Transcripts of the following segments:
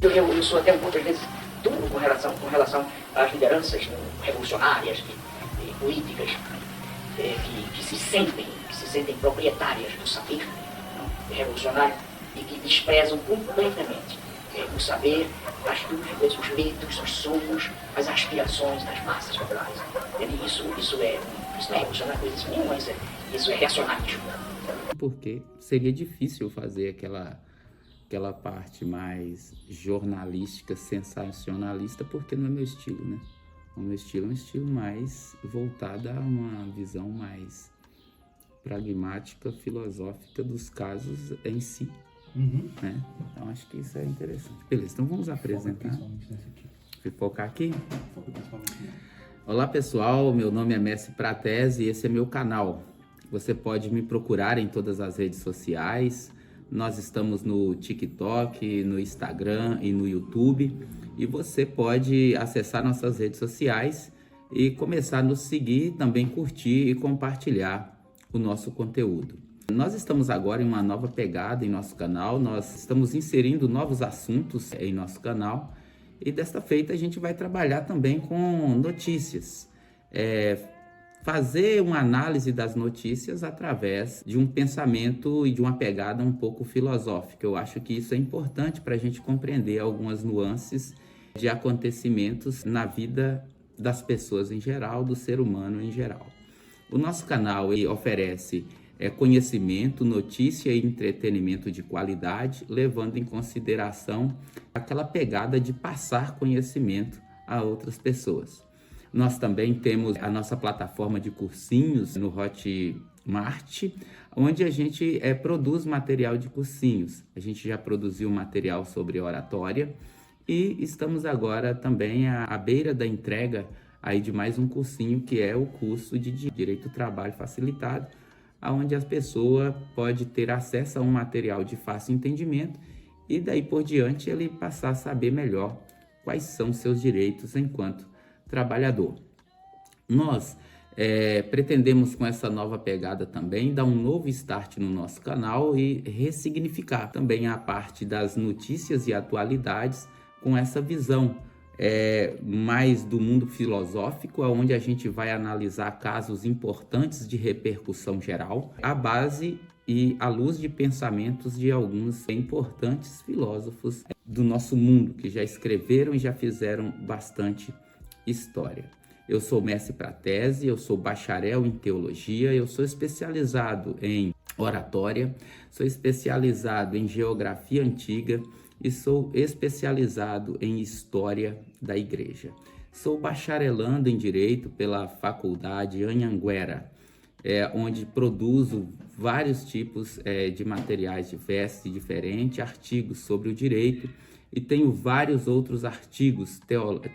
Eu sou até um pouco, às vezes, duro com relação às lideranças revolucionárias e políticas que se sentem proprietárias do saber revolucionário e que desprezam completamente o saber, as dúvidas, os medos, os sonhos, as aspirações das massas populares. Isso não é revolucionário, coisa nenhuma, isso é reacionarismo. Porque seria difícil fazer aquela parte mais jornalística, sensacionalista, porque não é meu estilo, né? O meu estilo é um estilo mais voltado a uma visão mais pragmática, filosófica dos casos em si. Né? Então acho que isso é interessante. Beleza, então vamos apresentar. Focar aqui? Olá pessoal, meu nome é Messi Pratese e esse é meu canal. Você pode me procurar em todas as redes sociais. Nós estamos no TikTok, no Instagram e no YouTube. E você pode acessar nossas redes sociais e começar a nos seguir, também curtir e compartilhar o nosso conteúdo. Nós estamos agora em uma nova pegada em nosso canal. Nós estamos inserindo novos assuntos em nosso canal. E desta feita a gente vai trabalhar também com notícias. Fazer uma análise das notícias através de um pensamento e de uma pegada um pouco filosófica. Eu acho que isso é importante para a gente compreender algumas nuances de acontecimentos na vida das pessoas em geral, do ser humano em geral. O nosso canal oferece conhecimento, notícia e entretenimento de qualidade, levando em consideração aquela pegada de passar conhecimento a outras pessoas. Nós também temos a nossa plataforma de cursinhos no Hotmart, onde a gente produz material de cursinhos. A gente já produziu material sobre oratória e estamos agora também à beira da entrega aí de mais um cursinho, que é o curso de Direito do Trabalho Facilitado, onde a pessoa pode ter acesso a um material de fácil entendimento e daí por diante ele passar a saber melhor quais são seus direitos enquanto trabalhador. Nós pretendemos com essa nova pegada também dar um novo start no nosso canal e ressignificar também a parte das notícias e atualidades com essa visão mais do mundo filosófico, onde a gente vai analisar casos importantes de repercussão geral, à base e à luz de pensamentos de alguns importantes filósofos do nosso mundo, que já escreveram e já fizeram bastante história. Eu sou Messi Pratese, eu sou bacharel em teologia, eu sou especializado em oratória, sou especializado em geografia antiga e sou especializado em história da igreja. Sou bacharelando em direito pela Faculdade Anhanguera, onde produzo vários tipos de materiais diversos e diferentes, artigos sobre o direito, e tenho vários outros artigos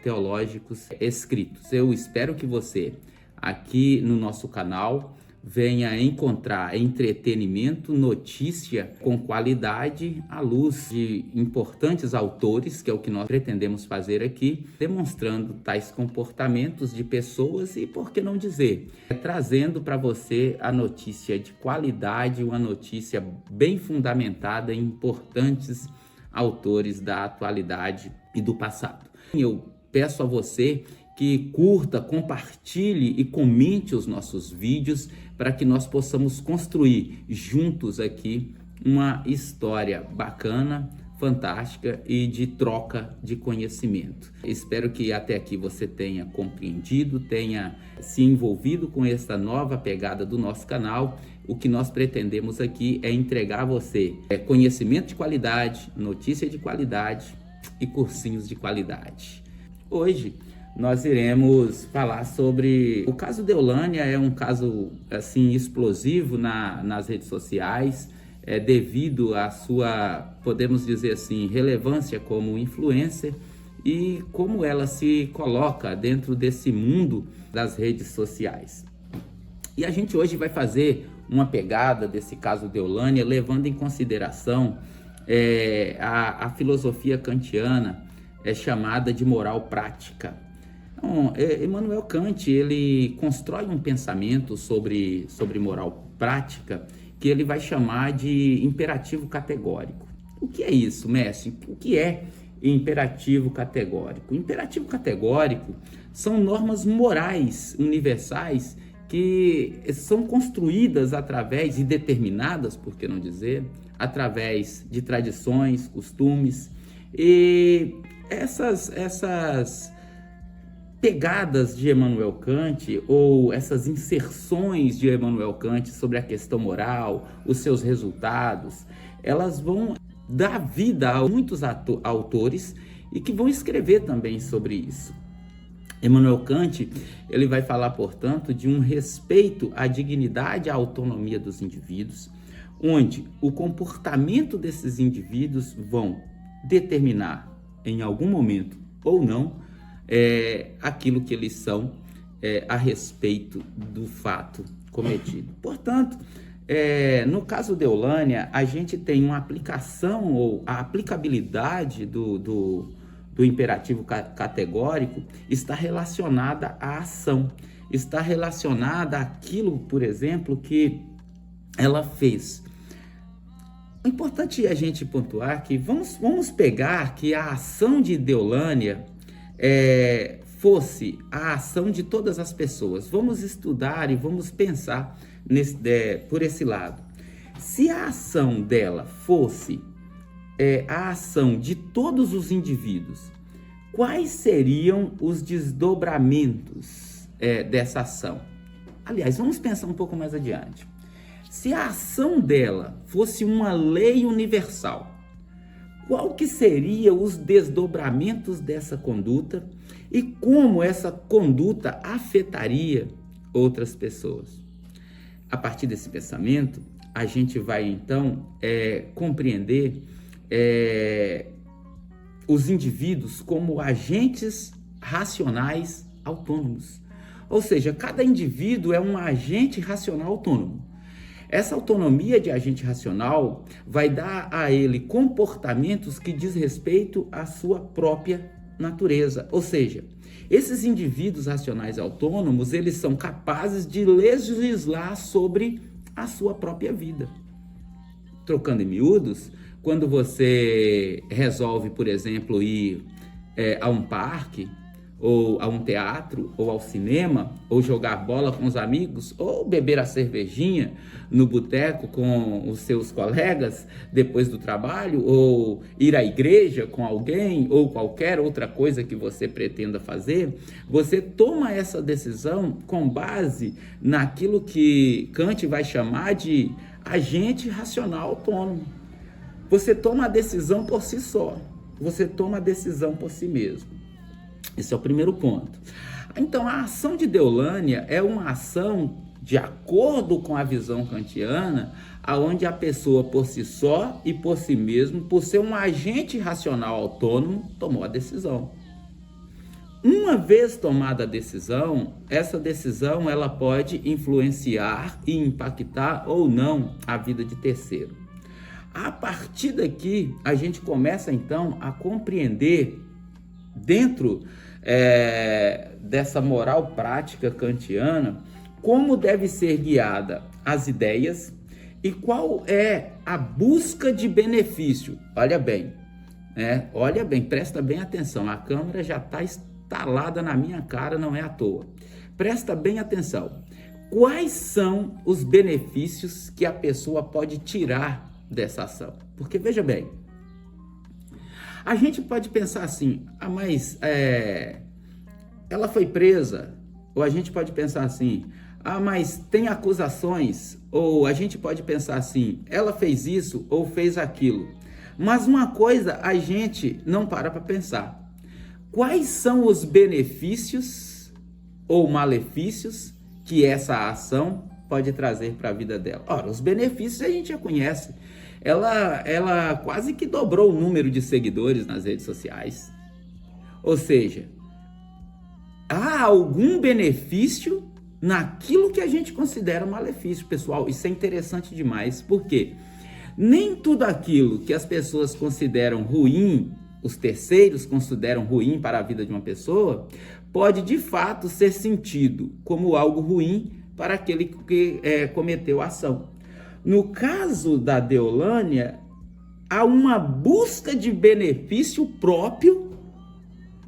teológicos escritos. Eu espero que você, aqui no nosso canal, venha encontrar entretenimento, notícia com qualidade, à luz de importantes autores, que é o que nós pretendemos fazer aqui, demonstrando tais comportamentos de pessoas e, por que não dizer, trazendo para você a notícia de qualidade, uma notícia bem fundamentada em importantes autores da atualidade e do passado. Eu peço a você que curta, compartilhe e comente os nossos vídeos para que nós possamos construir juntos aqui uma história bacana, fantástica e de troca de conhecimento. Espero que até aqui você tenha compreendido, tenha se envolvido com esta nova pegada do nosso canal. O que nós pretendemos aqui é entregar a você conhecimento de qualidade, notícia de qualidade e cursinhos de qualidade. Hoje nós iremos falar sobre o caso Deolânia. É um caso assim explosivo nas redes sociais, devido à sua, podemos dizer assim, relevância como influencer e como ela se coloca dentro desse mundo das redes sociais. E a gente hoje vai fazer uma pegada desse caso Deolânia, levando em consideração a filosofia kantiana, chamada de moral prática. Então, Immanuel Kant, ele constrói um pensamento sobre moral prática que ele vai chamar de imperativo categórico. O que é isso, Messi? O que é e imperativo categórico. Imperativo categórico são normas morais universais que são construídas através e determinadas, por que não dizer, através de tradições, costumes, e essas pegadas de Immanuel Kant, ou essas inserções de Immanuel Kant sobre a questão moral, os seus resultados, elas vão dar vida a muitos autores e que vão escrever também sobre isso. Immanuel Kant, ele vai falar, portanto, de um respeito à dignidade e à autonomia dos indivíduos, onde o comportamento desses indivíduos vão determinar, em algum momento ou não, aquilo que eles são a respeito do fato cometido. Portanto, no caso de Eulâlia, a gente tem uma aplicação ou a aplicabilidade do imperativo categórico está relacionada à ação, está relacionada àquilo, por exemplo, que ela fez. O importante é a gente pontuar que vamos pegar que a ação de Eulâlia fosse a ação de todas as pessoas. Vamos estudar e vamos pensar por esse lado. Se a ação dela fosse a ação de todos os indivíduos, quais seriam os desdobramentos dessa ação? Aliás, vamos pensar um pouco mais adiante. Se a ação dela fosse uma lei universal, qual que seriam os desdobramentos dessa conduta e como essa conduta afetaria outras pessoas? A partir desse pensamento, a gente vai então compreender os indivíduos como agentes racionais autônomos. Ou seja, cada indivíduo é um agente racional autônomo. Essa autonomia de agente racional vai dar a ele comportamentos que diz respeito à sua própria natureza. Ou seja, esses indivíduos racionais autônomos, eles são capazes de legislar sobre a sua própria vida. Trocando em miúdos, quando você resolve, por exemplo, ir a um parque, ou a um teatro, ou ao cinema, ou jogar bola com os amigos, ou beber a cervejinha no boteco com os seus colegas depois do trabalho, ou ir à igreja com alguém, ou qualquer outra coisa que você pretenda fazer, você toma essa decisão com base naquilo que Kant vai chamar de agente racional autônomo. Você toma a decisão por si só, você toma a decisão por si mesmo. Esse é o primeiro ponto. Então, a ação de Eulâlia é uma ação de acordo com a visão kantiana, aonde a pessoa por si só e por si mesmo, por ser um agente racional autônomo, tomou a decisão. Uma vez tomada a decisão, essa decisão ela pode influenciar e impactar ou não a vida de terceiro. A partir daqui, a gente começa então a compreender dentro dessa moral prática kantiana, como deve ser guiada as ideias e qual é a busca de benefício. Olha bem, presta bem atenção, a câmera já está instalada na minha cara, não é à toa. Presta bem atenção. Quais são os benefícios que a pessoa pode tirar dessa ação? Porque veja bem, a gente pode pensar assim, mas ela foi presa, ou a gente pode pensar assim, mas tem acusações, ou a gente pode pensar assim, ela fez isso ou fez aquilo. Mas uma coisa a gente não para pensar, quais são os benefícios ou malefícios que essa ação pode trazer para a vida dela? Ora, os benefícios a gente já conhece. Ela quase que dobrou o número de seguidores nas redes sociais. Ou seja, há algum benefício naquilo que a gente considera malefício, pessoal. Isso é interessante demais, porque nem tudo aquilo que as pessoas consideram ruim, os terceiros consideram ruim para a vida de uma pessoa, pode de fato ser sentido como algo ruim para aquele que cometeu a ação. No caso da Eulâlia, a uma busca de benefício próprio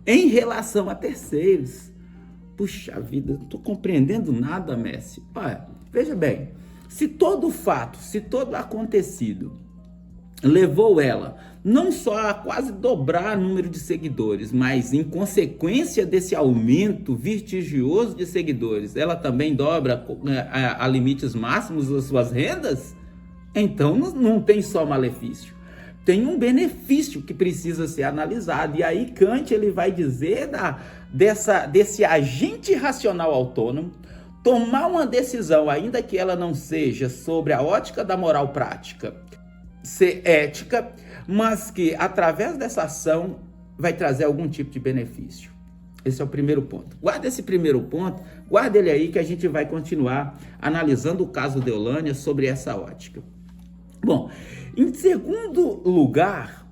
em relação a terceiros. Puxa vida, não estou compreendendo nada, Messi. Olha, veja bem, se todo fato, se todo acontecido levou ela não só a quase dobrar o número de seguidores, mas em consequência desse aumento vertiginoso de seguidores, ela também dobra a limites máximos das suas rendas, então não tem só malefício. Tem um benefício que precisa ser analisado. E aí Kant ele vai dizer desse agente racional autônomo tomar uma decisão, ainda que ela não seja sobre a ótica da moral prática, ser ética, mas que através dessa ação vai trazer algum tipo de benefício. Esse é o primeiro ponto. Guarda esse primeiro ponto, guarda ele aí que a gente vai continuar analisando o caso Deolânia sobre essa ótica. Bom, em segundo lugar,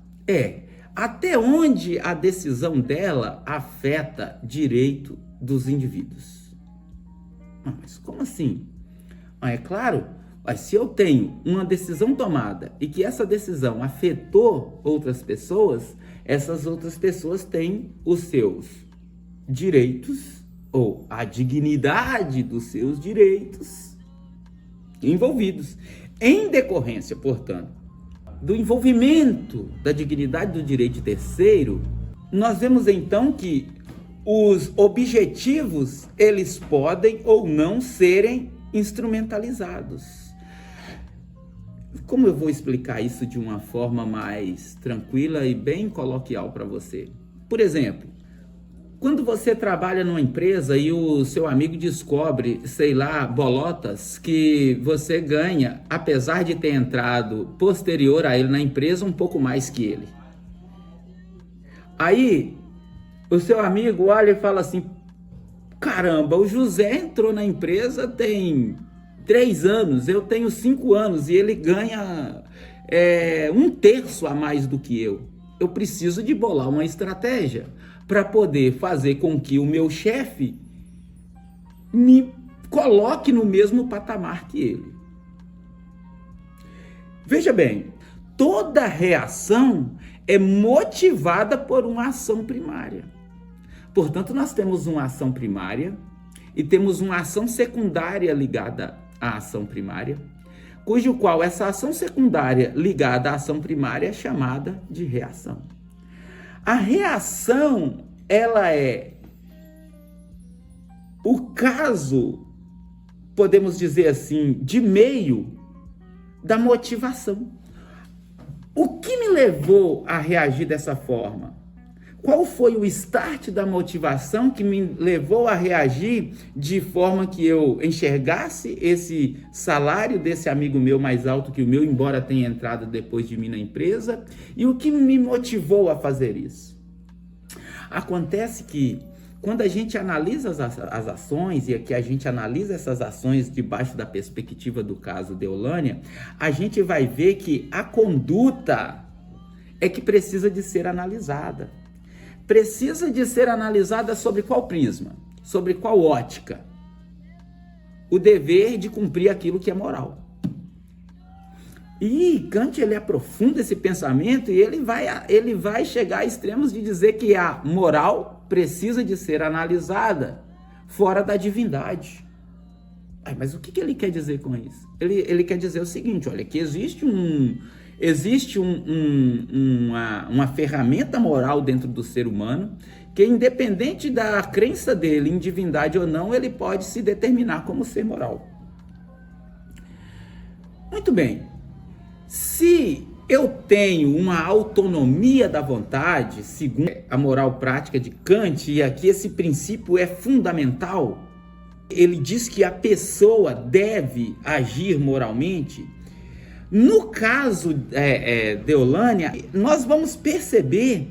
até onde a decisão dela afeta direito dos indivíduos. Mas como assim? É claro, se eu tenho uma decisão tomada e que essa decisão afetou outras pessoas, essas outras pessoas têm os seus direitos ou a dignidade dos seus direitos envolvidos. Em decorrência, portanto, do envolvimento da dignidade do direito de terceiro, nós vemos então que os objetivos, eles podem ou não serem instrumentalizados. Como eu vou explicar isso de uma forma mais tranquila e bem coloquial para você? Por exemplo, quando você trabalha numa empresa e o seu amigo descobre, sei lá, bolotas que você ganha, apesar de ter entrado posterior a ele na empresa, um pouco mais que ele. Aí, o seu amigo olha e fala assim, caramba, o José entrou na empresa tem 3 anos, eu tenho 5 anos e ele ganha 1/3 a mais do que eu. Eu preciso de bolar uma estratégia para poder fazer com que o meu chefe me coloque no mesmo patamar que ele. Veja bem, toda reação é motivada por uma ação primária. Portanto, nós temos uma ação primária e temos uma ação secundária ligada à ação primária, cujo qual essa ação secundária ligada à ação primária é chamada de reação. A reação, ela é o caso, podemos dizer assim, de meio da motivação. O que me levou a reagir dessa forma? Qual foi o start da motivação que me levou a reagir de forma que eu enxergasse esse salário desse amigo meu mais alto que o meu, embora tenha entrado depois de mim na empresa? E o que me motivou a fazer isso? Acontece que quando a gente analisa as ações, e aqui a gente analisa essas ações debaixo da perspectiva do caso Deolânia, a gente vai ver que a conduta é que precisa de ser analisada. Precisa de ser analisada sobre qual prisma? Sobre qual ótica? O dever de cumprir aquilo que é moral. E Kant ele aprofunda esse pensamento e ele vai chegar a extremos de dizer que a moral precisa de ser analisada fora da divindade. Mas o que ele quer dizer com isso? Ele quer dizer o seguinte, olha, que existe uma ferramenta moral dentro do ser humano que, independente da crença dele em divindade ou não, ele pode se determinar como ser moral. Muito bem. Se eu tenho uma autonomia da vontade, segundo a moral prática de Kant, e aqui esse princípio é fundamental, ele diz que a pessoa deve agir moralmente. No caso Deolânia, nós vamos perceber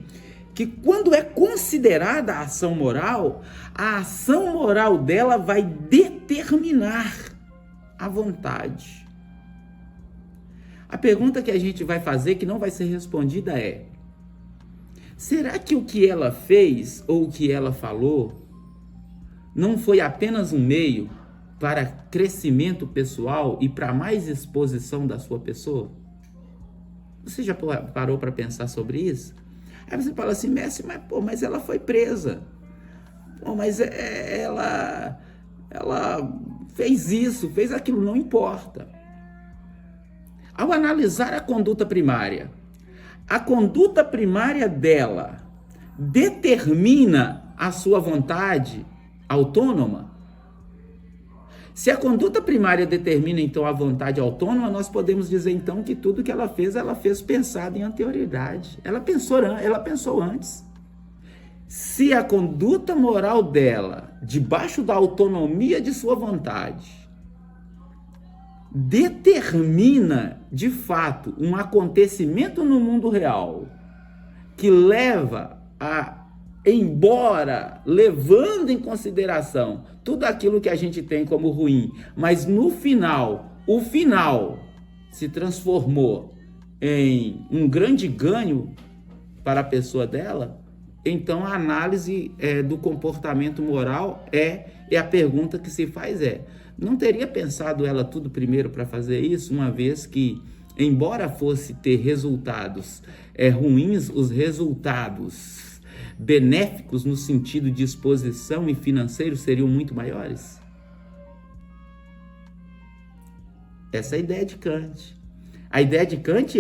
que quando é considerada a ação moral dela vai determinar a vontade. A pergunta que a gente vai fazer, que não vai ser respondida, é: será que o que ela fez ou o que ela falou não foi apenas um meio para crescimento pessoal e para mais exposição da sua pessoa? Você já parou para pensar sobre isso? Aí você fala assim, Messi, mas ela foi presa. Mas ela fez isso, fez aquilo, não importa. Ao analisar a conduta primária dela determina a sua vontade autônoma? Se a conduta primária determina, então, a vontade autônoma, nós podemos dizer, então, que tudo que ela fez pensado em anterioridade. Ela pensou antes. Se a conduta moral dela, debaixo da autonomia de sua vontade, determina, de fato, um acontecimento no mundo real que leva embora levando em consideração tudo aquilo que a gente tem como ruim, mas no final, o final se transformou em um grande ganho para a pessoa dela, então a análise do comportamento moral é a pergunta que se faz não teria pensado ela tudo primeiro para fazer isso, uma vez que, embora fosse ter resultados ruins, os resultados benéficos no sentido de exposição e financeiro seriam muito maiores? Essa é a ideia de Kant. A ideia de Kant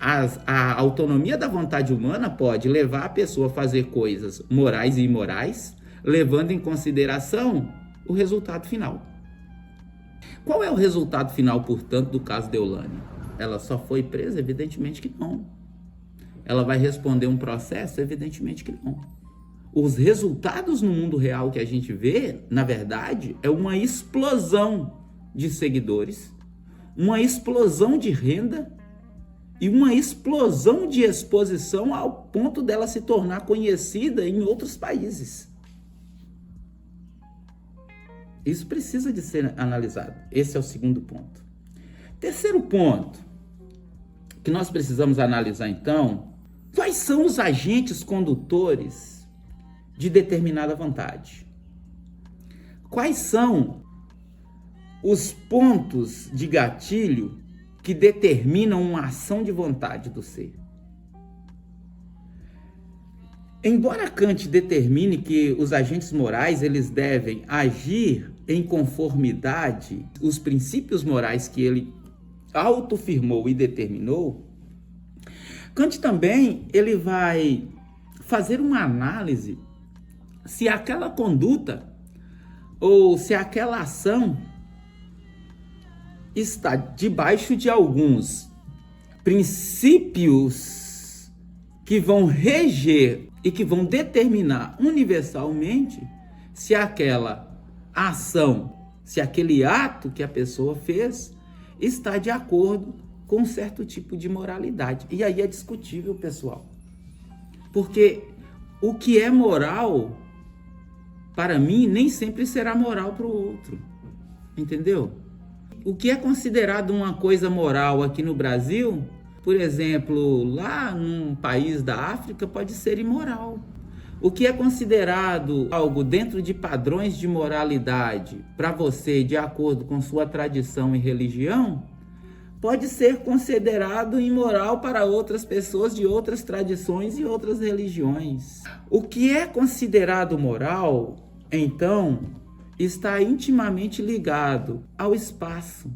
a autonomia da vontade humana pode levar a pessoa a fazer coisas morais e imorais, levando em consideração o resultado final. Qual é o resultado final, portanto, do caso de Eulânia? Ela só foi presa? Evidentemente que não. Ela vai responder um processo? Evidentemente que não. Os resultados no mundo real que a gente vê, na verdade, é uma explosão de seguidores, uma explosão de renda e uma explosão de exposição ao ponto dela se tornar conhecida em outros países. Isso precisa de ser analisado. Esse é o segundo ponto. Terceiro ponto que nós precisamos analisar, então, quais são os agentes condutores de determinada vontade? Quais são os pontos de gatilho que determinam uma ação de vontade do ser? Embora Kant determine que os agentes morais eles devem agir em conformidade os princípios morais que ele autofirmou e determinou, Kant também ele vai fazer uma análise se aquela conduta ou se aquela ação está debaixo de alguns princípios que vão reger e que vão determinar universalmente se aquela ação, se aquele ato que a pessoa fez está de acordo com um certo tipo de moralidade. E aí é discutível, pessoal. Porque o que é moral para mim nem sempre será moral para o outro. Entendeu? O que é considerado uma coisa moral aqui no Brasil, por exemplo, lá num país da África, pode ser imoral. O que é considerado algo dentro de padrões de moralidade para você, de acordo com sua tradição e religião, pode ser considerado imoral para outras pessoas de outras tradições e outras religiões. O que é considerado moral, então, está intimamente ligado ao espaço,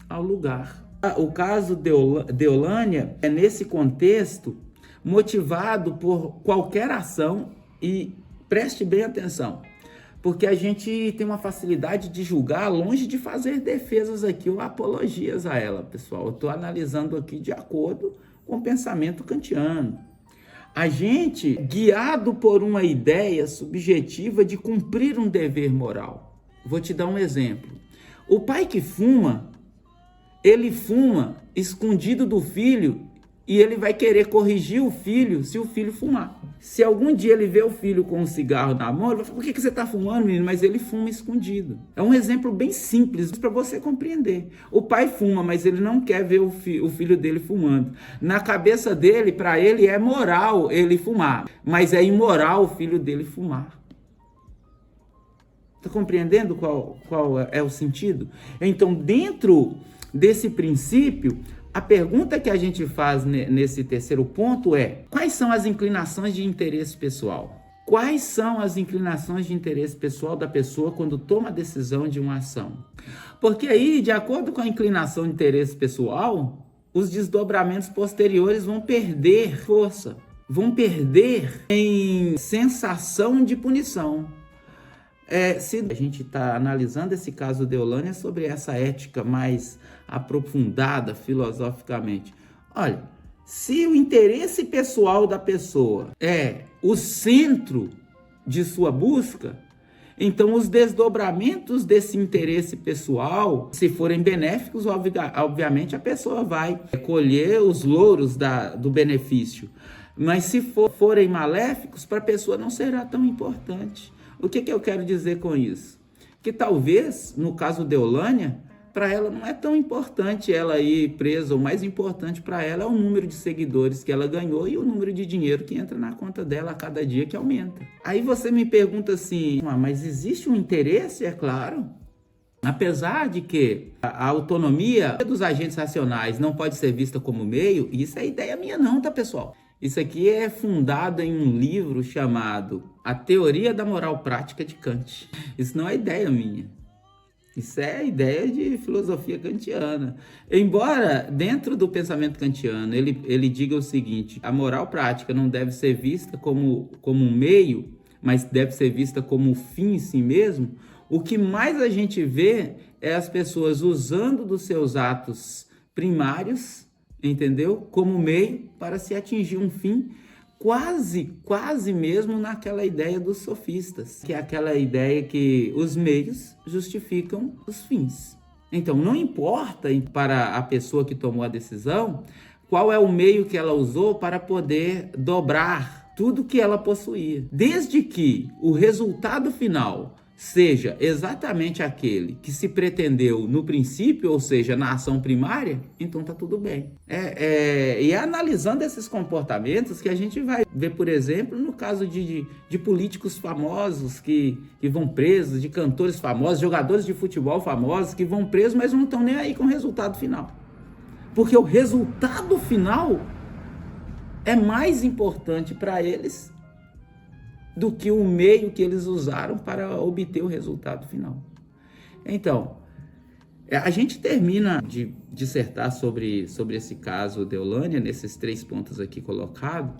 ao lugar. O caso de Eulânia é, nesse contexto, motivado por qualquer ação, e preste bem atenção, porque a gente tem uma facilidade de julgar longe de fazer defesas aqui ou apologias a ela, pessoal. Eu estou analisando aqui de acordo com o pensamento kantiano. A gente, guiado por uma ideia subjetiva de cumprir um dever moral. Vou te dar um exemplo. O pai que fuma, ele fuma escondido do filho e ele vai querer corrigir o filho se o filho fumar. Se algum dia ele vê o filho com um cigarro na mão, ele vai falar, por que você está fumando, menino? Mas ele fuma escondido. É um exemplo bem simples para você compreender. O pai fuma, mas ele não quer ver o filho dele fumando. Na cabeça dele, para ele, é moral ele fumar, mas é imoral o filho dele fumar. Está compreendendo qual é o sentido? Então, dentro desse princípio, A pergunta que a gente faz nesse terceiro ponto é: quais são as inclinações de interesse pessoal? Quais são as inclinações de interesse pessoal da pessoa quando toma a decisão de uma ação? Porque aí, de acordo com a inclinação de interesse pessoal, os desdobramentos posteriores vão perder força, vão perder em sensação de punição. Se a gente está analisando esse caso de Deolânia sobre essa ética mais aprofundada filosoficamente, olha, se o interesse pessoal da pessoa é o centro de sua busca, então os desdobramentos desse interesse pessoal, se forem benéficos, obviamente a pessoa vai colher os louros do benefício. Mas se forem maléficos, para a pessoa não será tão importante. O que eu quero dizer com isso? Que talvez, no caso de Deolânia, para ela não é tão importante ela ir presa, o mais importante para ela é o número de seguidores que ela ganhou e o número de dinheiro que entra na conta dela a cada dia que aumenta. Aí você me pergunta assim, mas existe um interesse? É claro. Apesar de que a autonomia dos agentes racionais não pode ser vista como meio, isso é ideia minha não, tá, pessoal? Isso aqui é fundado em um livro chamado A Teoria da Moral Prática de Kant. Isso não é ideia minha. Isso é ideia de filosofia kantiana. Embora dentro do pensamento kantiano ele diga o seguinte: a moral prática não deve ser vista como um meio, mas deve ser vista como um fim em si mesmo, o que mais a gente vê é as pessoas usando dos seus atos primários, entendeu? Como meio para se atingir um fim, quase mesmo naquela ideia dos sofistas, que é aquela ideia que os meios justificam os fins. Então, não importa para a pessoa que tomou a decisão qual é o meio que ela usou para poder dobrar tudo que ela possuía, desde que o resultado final seja exatamente aquele que se pretendeu no princípio, ou seja, na ação primária, então tá tudo bem. E é analisando esses comportamentos que a gente vai ver, por exemplo, no caso de políticos famosos que vão presos, de cantores famosos, jogadores de futebol famosos que vão presos, mas não estão nem aí com o resultado final. Porque o resultado final é mais importante para eles do que o meio que eles usaram para obter o resultado final. Então, a gente termina de dissertar sobre esse caso Deolânia, nesses 3 pontos aqui colocados,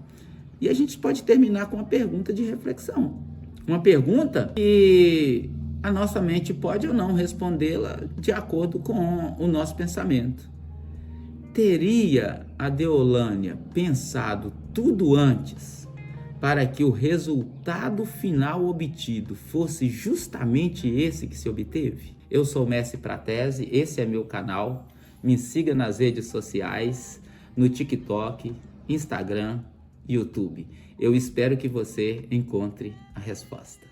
e a gente pode terminar com uma pergunta de reflexão. Uma pergunta que a nossa mente pode ou não respondê-la de acordo com o nosso pensamento. Teria a Deolânia pensado tudo antes para que o resultado final obtido fosse justamente esse que se obteve? Eu sou o Mestre Pratese, esse é meu canal. Me siga nas redes sociais, no TikTok, Instagram, YouTube. Eu espero que você encontre a resposta.